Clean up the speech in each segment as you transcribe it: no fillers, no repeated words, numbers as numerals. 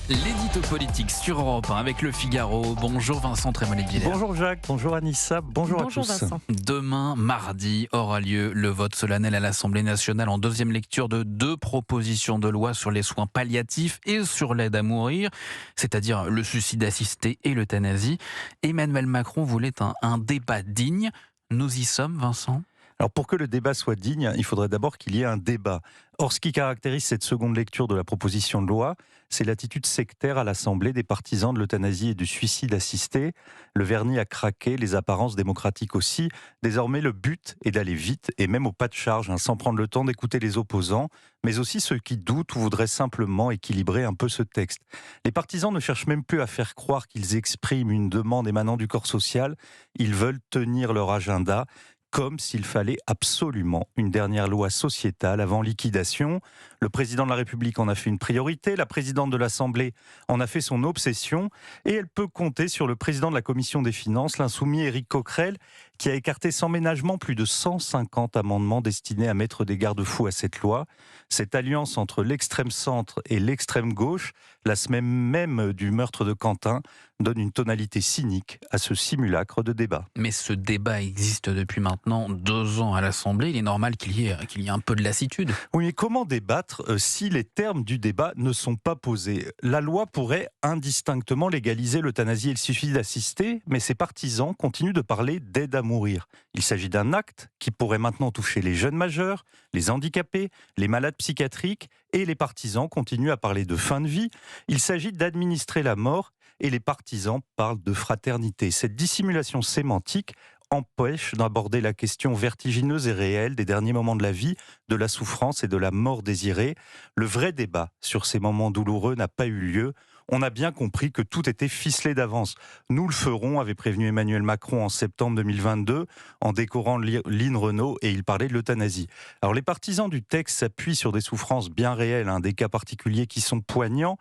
L'édito politique sur Europe 1 avec Le Figaro. Bonjour Vincent Trémollet-de-Villers. Bonjour Jacques, bonjour Anissa, bonjour à tous. Vincent. Demain, mardi, aura lieu le vote solennel à l'Assemblée nationale en deuxième lecture de 2 propositions de loi sur les soins palliatifs et sur l'aide à mourir, c'est-à-dire le suicide assisté et l'euthanasie. Emmanuel Macron voulait un débat digne. Nous y sommes, Vincent ? Alors pour que le débat soit digne, il faudrait d'abord qu'il y ait un débat. Or, ce qui caractérise cette seconde lecture de la proposition de loi, c'est l'attitude sectaire à l'Assemblée des partisans de l'euthanasie et du suicide assisté. Le vernis a craqué, les apparences démocratiques aussi. Désormais, le but est d'aller vite et même au pas de charge, sans prendre le temps d'écouter les opposants, mais aussi ceux qui doutent ou voudraient simplement équilibrer un peu ce texte. Les partisans ne cherchent même plus à faire croire qu'ils expriment une demande émanant du corps social. Ils veulent tenir leur agenda, comme s'il fallait absolument une dernière loi sociétale avant liquidation. Le président de la République en a fait une priorité, la présidente de l'Assemblée en a fait son obsession, et elle peut compter sur le président de la Commission des Finances, l'insoumis Éric Coquerel, qui a écarté sans ménagement plus de 150 amendements destinés à mettre des garde-fous à cette loi. Cette alliance entre l'extrême centre et l'extrême gauche, la semaine même du meurtre de Quentin, donne une tonalité cynique à ce simulacre de débat. Mais ce débat existe depuis maintenant 2 ans à l'Assemblée. Il est normal qu'il y ait un peu de lassitude. Oui, mais comment débattre si les termes du débat ne sont pas posés ? La loi pourrait indistinctement légaliser l'euthanasie et le suicide assisté, mais ses partisans continuent de parler d'aide à mourir. Il s'agit d'un acte qui pourrait maintenant toucher les jeunes majeurs, les handicapés, les malades psychiatriques, et les partisans continuent à parler de fin de vie. Il s'agit d'administrer la mort, et les partisans parlent de fraternité. Cette dissimulation sémantique empêche d'aborder la question vertigineuse et réelle des derniers moments de la vie, de la souffrance et de la mort désirée. Le vrai débat sur ces moments douloureux n'a pas eu lieu. On a bien compris que tout était ficelé d'avance. Nous le ferons, avait prévenu Emmanuel Macron en septembre 2022, en décorant Lynn Renault, et il parlait de l'euthanasie. Alors les partisans du texte s'appuient sur des souffrances bien réelles, des cas particuliers qui sont poignants,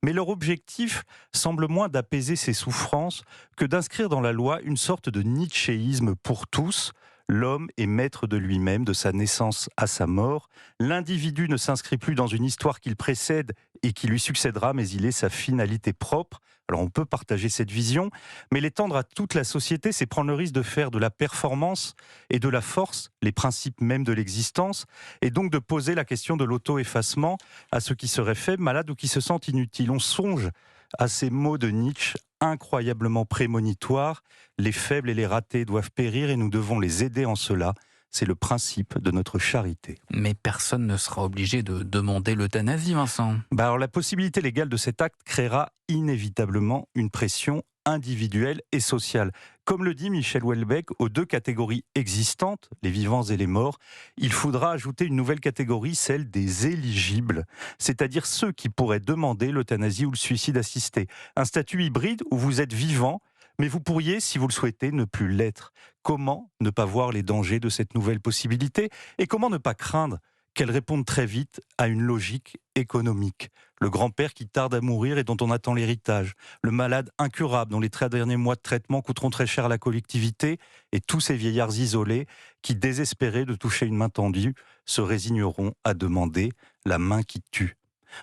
mais leur objectif semble moins d'apaiser ces souffrances que d'inscrire dans la loi une sorte de nietzschéisme pour tous. L'homme est maître de lui-même, de sa naissance à sa mort. L'individu ne s'inscrit plus dans une histoire qu'il précède et qui lui succédera, mais il est sa finalité propre. Alors on peut partager cette vision, mais l'étendre à toute la société, c'est prendre le risque de faire de la performance et de la force les principes mêmes de l'existence, et donc de poser la question de l'auto-effacement à ceux qui seraient faibles, malades ou qui se sentent inutiles. On songe à ces mots de Nietzsche incroyablement prémonitoires. Les faibles et les ratés doivent périr et nous devons les aider en cela. C'est le principe de notre charité. Mais personne ne sera obligé de demander l'euthanasie, Vincent. Alors la possibilité légale de cet acte créera inévitablement une pression individuelle et sociale. Comme le dit Michel Houellebecq, aux 2 catégories existantes, les vivants et les morts, il faudra ajouter une nouvelle catégorie, celle des éligibles, c'est-à-dire ceux qui pourraient demander l'euthanasie ou le suicide assisté. Un statut hybride où vous êtes vivant, mais vous pourriez, si vous le souhaitez, ne plus l'être. Comment ne pas voir les dangers de cette nouvelle possibilité ? Et comment ne pas craindre qu'elle réponde très vite à une logique économique ? Le grand-père qui tarde à mourir et dont on attend l'héritage, le malade incurable dont les 13 derniers mois de traitement coûteront très cher à la collectivité, et tous ces vieillards isolés qui, désespérés de toucher une main tendue, se résigneront à demander la main qui tue.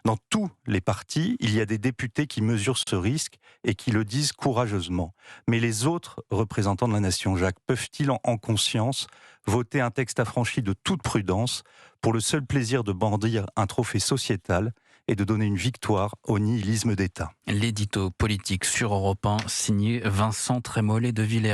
Dans tous les partis, il y a des députés qui mesurent ce risque et qui le disent courageusement. Mais les autres représentants de la nation, Jacques, peuvent-ils en conscience voter un texte affranchi de toute prudence pour le seul plaisir de brandir un trophée sociétal et de donner une victoire au nihilisme d'État ? L'édito politique sur Europe 1, signé Vincent Trémollet-de-Villers.